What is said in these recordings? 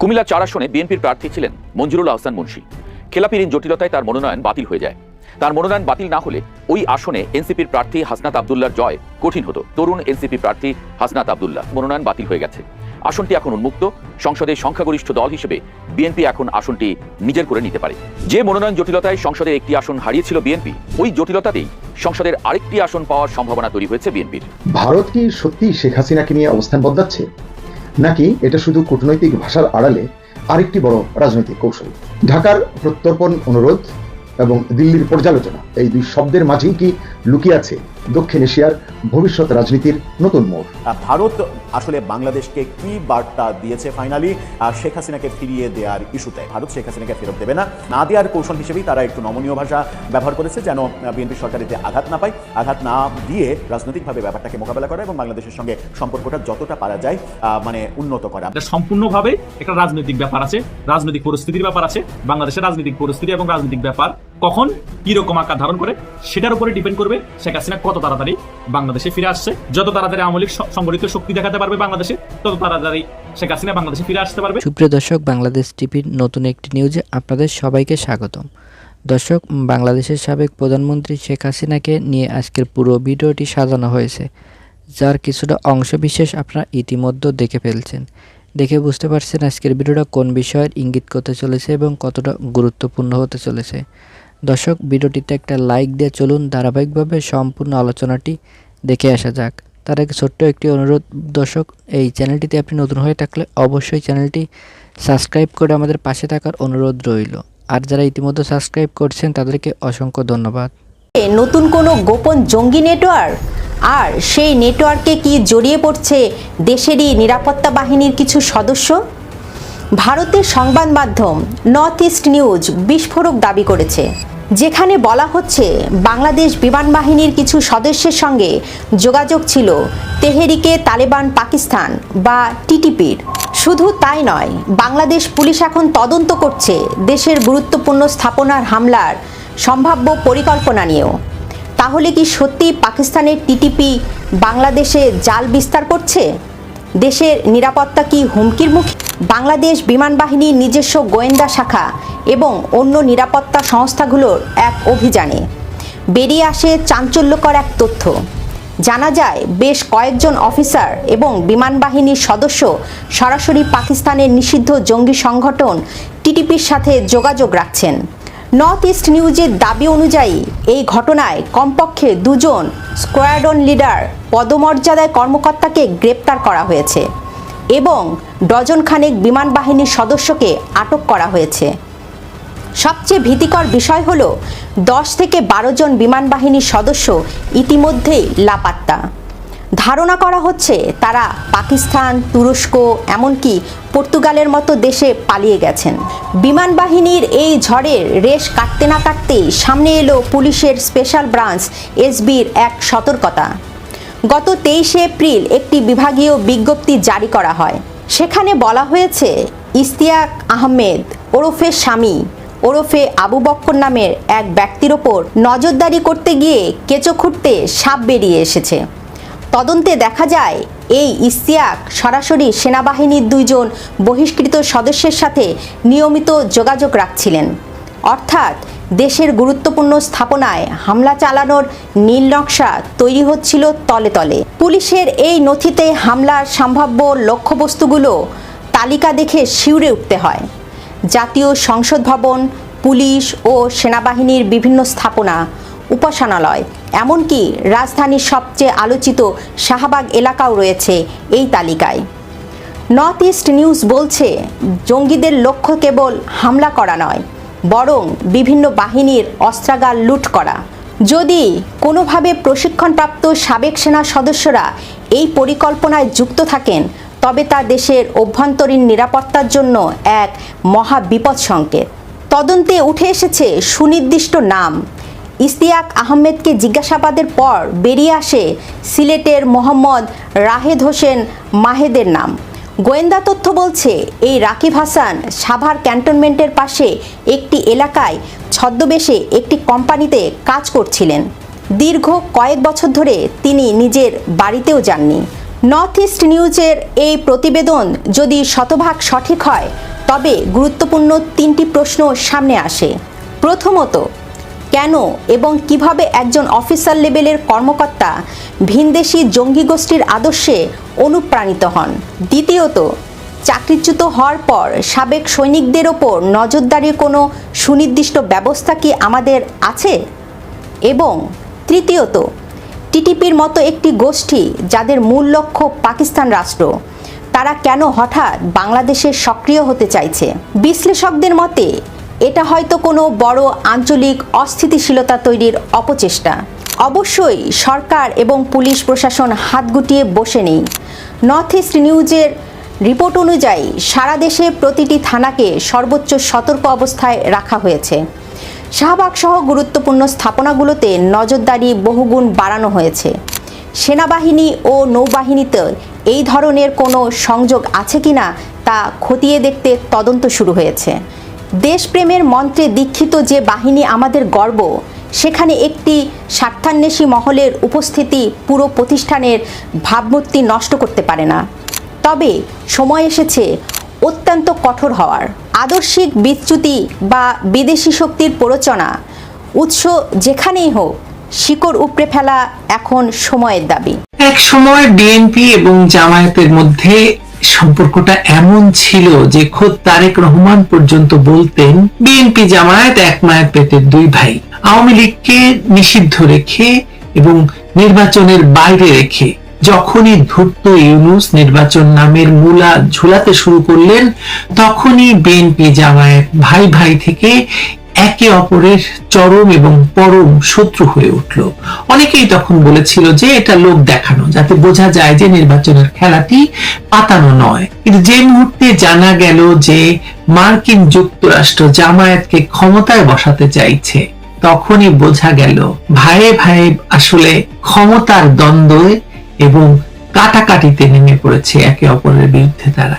কুমিল্লা ৪ আসনে বিএনপির প্রার্থী ছিলেন মঞ্জুরুল আহসান মুন্সী। খেলাপি ঋণ জটিলতায় তার মনোনয়ন বাতিল হয়ে যায়। তার মনোনয়ন বাতিল না হলে ওই আসনে এনসিপির প্রার্থী হাসনাত আব্দুল্লাহর জয় কঠিন হতো। তরুণ এনসিপি প্রার্থী হাসনাত আব্দুল্লাহ মনোনয়ন বাতিল হয়ে গেছে। আসনটি এখন উন্মুক্ত। সংসদে সংখ্যাগরিষ্ঠ দল হিসেবে বিএনপি এখন আসনটি নিজের করে নিতে পারে। যে মনোনয়ন জটিলতায় সংসদের একটি আসন হারিয়েছিল বিএনপি, ওই জটিলতাতেই সংসদের আরেকটি আসন পাওয়ার সম্ভাবনা তৈরি হয়েছে বিএনপির। ভারত কি সত্যি শেখ হাসিনাকে নিয়ে অবস্থান বদলাচ্ছে, নাকি এটা শুধু কূটনৈতিক ভাষার আড়ালে আরেকটি বড় রাজনৈতিক কৌশল? ঢাকার প্রত্যর্পণ অনুরোধ এবং দিল্লির পর্যালোচনা, এই দুই শব্দের মাঝেই কি লুকিয়ে আছে দক্ষিণ এশিয়ার ভবিষ্যৎ রাজনীতির নতুন মোড়? ভারত আসলে বাংলাদেশকে কি বার্তা দিয়েছে ফাইনালি শেখ হাসিনাকে ফিরিয়ে দেওয়ার ইস্যুতে? ভারত শেখ হাসিনাকে ফেরত দেবে না দেওয়ার কৌশল হিসেবেই তারা একটু নমনীয় ভাষা ব্যবহার করেছে, যেন বিএনপি সরকার এতে আঘাত না পায়। আঘাত না দিয়ে রাজনৈতিকভাবে ব্যাপারটাকে মোকাবেলা করা এবং বাংলাদেশের সঙ্গে সম্পর্কটা যতটা পারা যায় উন্নত করা। সম্পূর্ণভাবে একটা রাজনৈতিক ব্যাপার আছে, রাজনৈতিক পরিস্থিতির ব্যাপার আছে। বাংলাদেশের রাজনৈতিক পরিস্থিতি এবং রাজনৈতিক ব্যাপার কখন কিরকম আকার ধারণ করে সেটার উপরে ডিপেন্ড করবে শেখ হাসিনা কত তাড়াতাড়ি বাংলাদেশে ফিরে আসছে। যত তাড়াতাড়ি আওয়ামী লীগ সংগঠিত শক্তি দেখাতে পারবে বাংলাদেশে, তত তাড়াতাড়ি শেখ হাসিনা বাংলাদেশে ফিরে আসতে পারবে। সুপ্রিয় দর্শক, বাংলাদেশ টিভির নতুন একটি নিউজে আপনাদের সবাইকে স্বাগতম। দর্শক, বাংলাদেশের সাবেক প্রধানমন্ত্রী শেখ হাসিনাকে নিয়ে আজকের পুরো ভিডিওটি সাজানো হয়েছে, যার কিছুটা অংশবিশেষ আপনারা ইতিমধ্যে দেখে ফেলছেন। দেখে বুঝতে পারছেন আজকের ভিডিওটা কোন বিষয়ের ইঙ্গিত করতে চলেছে এবং কতটা গুরুত্বপূর্ণ হতে চলেছে। দর্শক, ভিডিওটিতে একটা লাইক দিয়ে চলুন ধারাবাহিকভাবে সম্পূর্ণ আলোচনাটি দেখে আসা যাক। তার আগে ছোট্ট একটি অনুরোধ দর্শক, এই চ্যানেলটিতে আপনি নতুন হয়ে থাকলে অবশ্যই চ্যানেলটি সাবস্ক্রাইব করে আমাদের পাশে থাকার অনুরোধ রইল। আর যারা ইতিমধ্যে সাবস্ক্রাইব করছেন তাদেরকে অসংখ্য ধন্যবাদ। নতুন কোনো গোপন জঙ্গি নেটওয়ার্ক, আর সেই নেটওয়ার্কে কি জড়িয়ে পড়ছে দেশেরই নিরাপত্তা বাহিনীর কিছু সদস্য? ভারতের সংবাদ মাধ্যম নর্থ ইস্ট নিউজ বিস্ফোরক দাবি করেছে, যেখানে বলা হচ্ছে বাংলাদেশ বিমান বাহিনীর কিছু সদস্যের সঙ্গে যোগাযোগ ছিল তেহরিকে তালেবান পাকিস্তান বা টিটিপির। শুধু তাই নয়, বাংলাদেশ পুলিশ এখন তদন্ত করছে দেশের গুরুত্বপূর্ণ স্থাপনার হামলার সম্ভাব্য পরিকল্পনা নিয়েও। তাহলে কি সত্যি পাকিস্তানের টিটিপি বাংলাদেশে জাল বিস্তার করছে? দেশের নিরাপত্তা কি হুমকির মুখে? বাংলাদেশ বিমান বাহিনীর নিজস্ব গোয়েন্দা শাখা এবং অন্য নিরাপত্তা সংস্থাগুলোর এক অভিযানে বেরিয়ে আসে চাঞ্চল্যকর এক তথ্য। জানা যায় বেশ কয়েকজন অফিসার এবং বিমান বাহিনীর সদস্য সরাসরি পাকিস্তানের নিষিদ্ধ জঙ্গি সংগঠন টিটিপির সাথে যোগাযোগ রাখছেন। নর্থ ইস্ট নিউজের দাবি অনুযায়ী এই ঘটনায় কমপক্ষে 2 জন স্কোয়াড্রন লিডার পদমর্যাদায় কর্মকর্তাকে গ্রেপ্তার করা হয়েছে এবং ডজন খানেক বিমান বাহিনীর সদস্যকে আটক করা হয়েছে। সবচেয়ে ভীতিকর বিষয় হলো 10 থেকে 12 জন বিমান বাহিনীর সদস্য ইতিমধ্যেই লাপাত্তা। ধারণা করা হচ্ছে তারা পাকিস্তান, তুরস্ক, এমনকি পর্তুগালের মতো দেশে পালিয়ে গেছেন। বিমান বাহিনীর এই ঝড়ের রেশ কাটতে না কাটতেই সামনে এলো পুলিশের স্পেশাল ব্রাঞ্চ এসবির এক সতর্কতা। গত 23 এপ্রিল একটি বিভাগীয় বিজ্ঞপ্তি জারি করা হয়। সেখানে বলা হয়েছে ইশতিয়াক আহমেদ ওরফে স্বামী ওরফে আবু বক্কর নামের এক ব্যক্তির ওপর নজরদারি করতে গিয়ে কেঁচো খুঁড়তে সাপ বেরিয়ে এসেছে। তদন্তে দেখা যায় এই ইশতিয়াক সরাসরি সেনাবাহিনীর 2 জন বহিষ্কৃত সদস্যের সাথে নিয়মিত যোগাযোগ রাখছিলেন। অর্থাৎ দেশের গুরুত্বপূর্ণ স্থাপনায় হামলা চালানোর নীল নকশা তৈরি হচ্ছিল তলে তলে। পুলিশের এই নথিতে হামলার সম্ভাব্য লক্ষ্যবস্তুগুলো তালিকা দেখে শিউরে উঠতে হয়। জাতীয় সংসদ ভবন, পুলিশ ও সেনাবাহিনীর বিভিন্ন স্থাপনা, উপাসনালয়, এমনকি রাজধানীর সবচেয়ে আলোচিত শাহবাগ এলাকাও রয়েছে এই তালিকায়। নর্থ ইস্ট নিউজ বলছে, জঙ্গিদের লক্ষ্য কেবল হামলা করা নয়, বরং বিভিন্ন বাহিনীর অস্ত্রাগার লুট করা। যদি কোনোভাবে প্রশিক্ষণপ্রাপ্ত সাবেক সেনা সদস্যরা এই পরিকল্পনায় যুক্ত থাকেন, তবে তা দেশের অভ্যন্তরীণ নিরাপত্তার জন্য এক মহা বিপদ সংকেত। তদন্তে উঠে এসেছে সুনির্দিষ্ট নাম। ইশতিয়াক আহমেদকে জিজ্ঞাসাবাদের পর বেরিয়ে আসে সিলেটের মোহাম্মদ রাহেদ হোসেন মাহেদের নাম। গোয়েন্দা তথ্য বলছে এই রাকিব হাসান সাভার ক্যান্টনমেন্টের পাশে একটি এলাকায় ছদ্মবেশে একটি কোম্পানিতে কাজ করছিলেন। দীর্ঘ কয়েক বছর ধরে তিনি নিজের বাড়িতেও যাননি। নর্থ ইস্ট নিউজের এই প্রতিবেদন যদি শতভাগ সঠিক হয় তবে গুরুত্বপূর্ণ 3টি প্রশ্ন সামনে আসে। প্রথমত, কেন এবং কিভাবে একজন অফিসার লেভেলের কর্মকর্তা ভিনদেশি জঙ্গি গোষ্ঠীর আদর্শে অনুপ্রাণিত হন? দ্বিতীয়ত, চাকরিচ্যুত হওয়ার পর সাবেক সৈনিকদের ওপর নজরদারির কোনো সুনির্দিষ্ট ব্যবস্থা কি আমাদের আছে? এবং তৃতীয়ত, টিটিপির মতো একটি গোষ্ঠী যাদের মূল লক্ষ্য পাকিস্তান রাষ্ট্র, তারা কেন হঠাৎ বাংলাদেশে সক্রিয় হতে চাইছে? বিশ্লেষকদের মতে এটা হয়তো কোনো বড় আঞ্চলিক অস্থিতিশীলতা তৈরির অপচেষ্টা। অবশ্যই সরকার এবং পুলিশ প্রশাসন হাত গুটিয়ে বসে নেই। নর্থ ইস্ট নিউজের রিপোর্ট অনুযায়ী সারা দেশে প্রতিটি থানাকে সর্বোচ্চ সতর্ক অবস্থায় রাখা হয়েছে। শাহবাগ সহ গুরুত্বপূর্ণ স্থাপনাগুলোতে নজরদারি বহুগুণ বাড়ানো হয়েছে। সেনাবাহিনী ও নৌবাহিনীতে এই ধরনের কোনো সংযোগ আছে কিনা তা খতিয়ে দেখতে তদন্ত শুরু হয়েছে। দেশপ্রেমের মন্ত্রে দীক্ষিত যে বাহিনী আমাদের গর্ব, সেখানে একটি স্বার্থান্বেষী মহলের উপস্থিতি পুরো প্রতিষ্ঠানের ভাবমূর্তি নষ্ট করতে পারে না। তবে সময় এসেছে অত্যন্ত কঠোর হওয়ার। আদর্শিক বিচ্যুতি বা বিদেশি শক্তির প্ররোচনা উৎস যেখানেই হোক, শিকড় উপড়ে ফেলা এখন সময়ের দাবি। এক সময় বিএনপি এবং জামায়াতের মধ্যে সম্পর্কটা এমন ছিল যে খোদ তারেক রহমান পর্যন্ত বলতেন বিএনপি জামায়াত এক মায়ের পেটের দুই ভাই। আওয়ামী লীগকে নিষিদ্ধ রেখে এবং নির্বাচনের বাইরে রেখে যখনই ধূর্ত ইউনূস নির্বাচন নামের মূলা ঝুলাতে শুরু করলেন, তখনই বিএনপি জামায়াত ভাই ভাই থেকে একে অপরের চরম এবং পরম শত্রু হয়ে উঠল। অনেকেই তখন বলেছিল যে এটা লোক দেখানো, যাতে বোঝা যায় যে নির্বাচনের খেলাটি পাতানো নয়। কিন্তু যে মুহূর্তে জানা গেল যে মার্কিন যুক্তরাষ্ট্র জামায়াতকে ক্ষমতায় বসাতে চাইছে, তখনই বোঝা গেল ভাইয়ে ভাইয়ে আসলে ক্ষমতার দ্বন্দ্বে এবং কাটাকাটিতে নেমে পড়েছে একে অপরের বিরুদ্ধে তারা।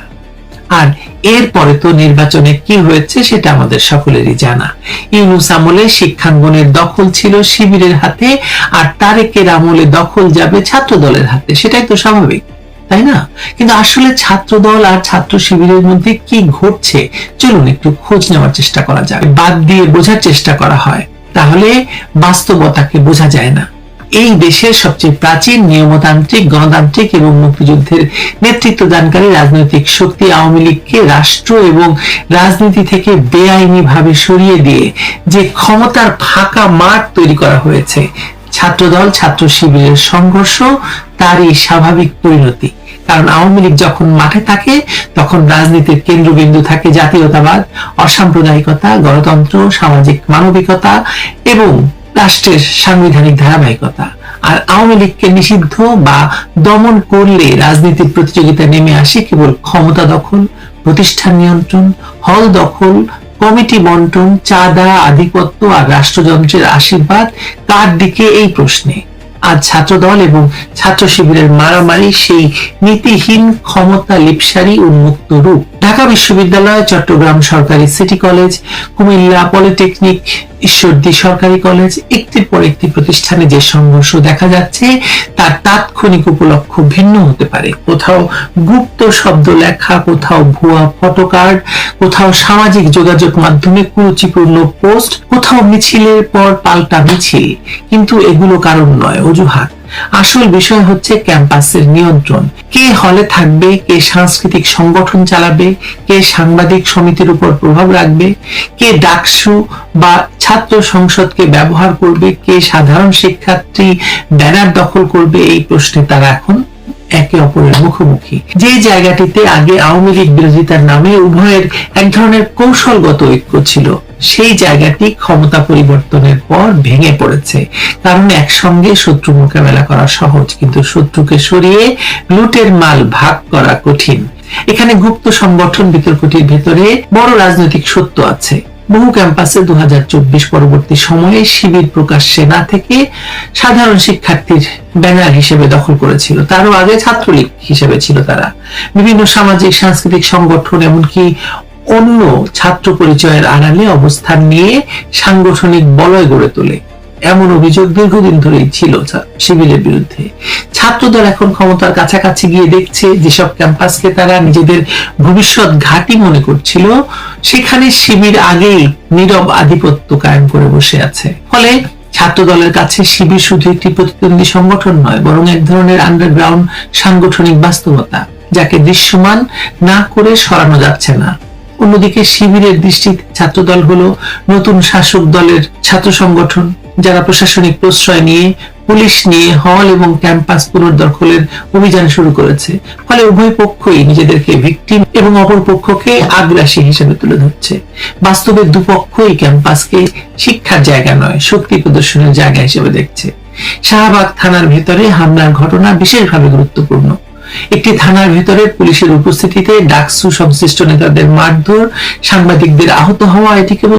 আর এরপরে তো নির্বাচনে কি হয়েছে সেটা আমাদের সকলেরই জানা। ইউনূস আমলে শিক্ষাঙ্গনের দখল ছিল শিবিরের হাতে, আর তারেকের আমলে দখল যাবে ছাত্র দলের হাতে। সেটাই তো স্বাভাবিক, তাই না? কিন্তু আসলে ছাত্র দল আর ছাত্র শিবিরের মধ্যে কি ঘটছে, চলুন একটু খোঁজ নেওয়ার চেষ্টা করা যাক। বাদ দিয়ে বোঝার চেষ্টা করা হয়, তাহলে বাস্তবতাকে বোঝা যায় না। এই দেশের সবচেয়ে প্রাচীন নিয়মতান্ত্রিক, গণতান্ত্রিক এবং মুক্তিযুদ্ধের নেতৃত্ব দানকারী রাজনৈতিক শক্তি আওয়ামী লীগকে রাষ্ট্র এবং রাজনীতি থেকে বেআইনি ভাবে সরিয়ে দিয়ে যে ক্ষমতার ফাঁকা মাঠ তৈরি করা হয়েছে, ছাত্রদল ছাত্র শিবিরের সংঘর্ষ তারই স্বাভাবিক পরিণতি। কারণ আওয়ামী লীগ যখন মাঠে থাকে, তখন রাজনীতির কেন্দ্রবিন্দু থাকে জাতীয়তাবাদ, অসাম্প্রদায়িকতা, গণতন্ত্র, সামাজিক মানবিকতা এবং রাষ্ট্রের সাংবিধানিক ধারাবাহিকতা। আর আওয়ামী লীগকে নিষিদ্ধ বা দমন করলে রাজনীতির প্রতিযোগিতা নেমে আসে কেবল ক্ষমতা দখল, প্রতিষ্ঠান নিয়ন্ত্রণ, হল দখল, কমিটি বন্টন, চাঁদা, আধিপত্য আর রাষ্ট্রযন্ত্রের আশীর্বাদ কার দিকে, এই প্রশ্নে আজ ছাত্রদল এবং ছাত্র শিবিরের মারামারি সেই নীতিহীন ক্ষমতা লিপসারি উন্মুক্ত রূপ। ঢাকা বিশ্ববিদ্যালয়, চট্টগ্রাম সরকারি city college, Comilla polytechnic, Ishwardi সরকারি কলেজ, একটির পর একটি প্রতিষ্ঠানে যে সংঘর্ষ দেখা যাচ্ছে তার তাৎক্ষণিক উপলক্ষ ভিন্ন হতে পারে। কোথাও গুপ্ত শব্দ লেখা, কোথাও ভুয়া ফটোকার্ড, কোথাও সামাজিক যোগাযোগ মাধ্যমে কুরুচিপূর্ণ পোস্ট, কোথাও মিছিলের পর পাল্টা মিছিল। কিন্তু এগুলো কারণ নয়, অজুহাত। আসল বিষয় হচ্ছে ক্যাম্পাসের নিয়ন্ত্রণ। কে হলে থাকবে, কে সাংস্কৃতিক সংগঠন চালাবে, কে সাংবাদিক সমিতির উপর প্রভাব রাখবে, কে ডাকসু বা ছাত্র সংসদকে ব্যবহার করবে, কে সাধারণ শিক্ষার্থী ব্যানার দখল করবে, এই প্রশ্নে তারা এখন একে অপরের মুখোমুখি। যে জায়গাটিতে আগে আওয়ামী লীগ বিরোধিতার নামে উভয়ের এক ধরনের কৌশলগত ঐক্য ছিল, সেই জায়গাটি ক্ষমতা পরিবর্তনের পর ভেঙে পড়েছে। কারণ একসঙ্গে শত্রু মোকাবেলা করা সহজ, কিন্তু শত্রুকে সরিয়ে লুটের মাল ভাগ করা কঠিন। এখানে গুপ্ত সংগঠন বিতর্কটির ভেতরে বড় রাজনৈতিক সত্য আছে। বহু ক্যাম্পাসে 2024 পরবর্তী সময়ে শিবির প্রকাশ্যে না থেকে সাধারণ শিক্ষার্থীর ব্যানার হিসেবে দখল করেছিল। তারও আগে ছাত্রলীগ হিসেবে ছিল তারা। বিভিন্ন সামাজিক সাংস্কৃতিক সংগঠন এমনকি অন্য ছাত্র পরিচয়ের আড়ালে অবস্থান নিয়ে সাংগঠনিক বলয় গড়ে তোলে। এমন অভিযোগ দীর্ঘদিন ধরেই ছিল শিবিরের বিরুদ্ধে। ছাত্রদল এখন ক্ষমতার কাছাকাছি গিয়ে দেখছে যেসব ক্যাম্পাসকে তারা নিজেদের ভবিষ্যৎ ঘাঁটি মনে করছিল, সেখানে শিবির আগেই নীরব আধিপত্য কায়েম করে বসে আছে। ফলে ছাত্র দলের কাছে শিবির শুধু একটি প্রতিদ্বন্দ্বী সংগঠন নয়, বরং এক ধরনের আন্ডারগ্রাউন্ড সাংগঠনিক বাস্তবতা, যাকে দৃশ্যমান না করে সরানো যাচ্ছে না। অন্যদিকে শিবিরের দৃষ্টিতে ছাত্রদল হলো নতুন শাসক দলের ছাত্র সংগঠন, যারা প্রশাসনিক প্রশ্রয় নিয়ে, পুলিশ নিয়ে হল এবং ক্যাম্পাস পুনর্দখলের অভিযান শুরু করেছে। ফলে উভয় পক্ষই নিজেদেরকে ভিকটিম এবং অপর পক্ষকে আগ্রাসী হিসেবে তুলে ধরছে। বাস্তবে দুপক্ষই ক্যাম্পাসকে শিক্ষার জায়গা নয়, শক্তি প্রদর্শনের জায়গা হিসেবে দেখছে। শাহবাগ থানার ভেতরে হামলার ঘটনা বিশেষভাবে গুরুত্বপূর্ণ। একটি থানার ভেতরে পুলিশের উপস্থিতিতে ডাকসু সংশ্লিষ্ট নেতাদের মারধর, সাংবাদিকদের আহত হওয়া, এটি কেবল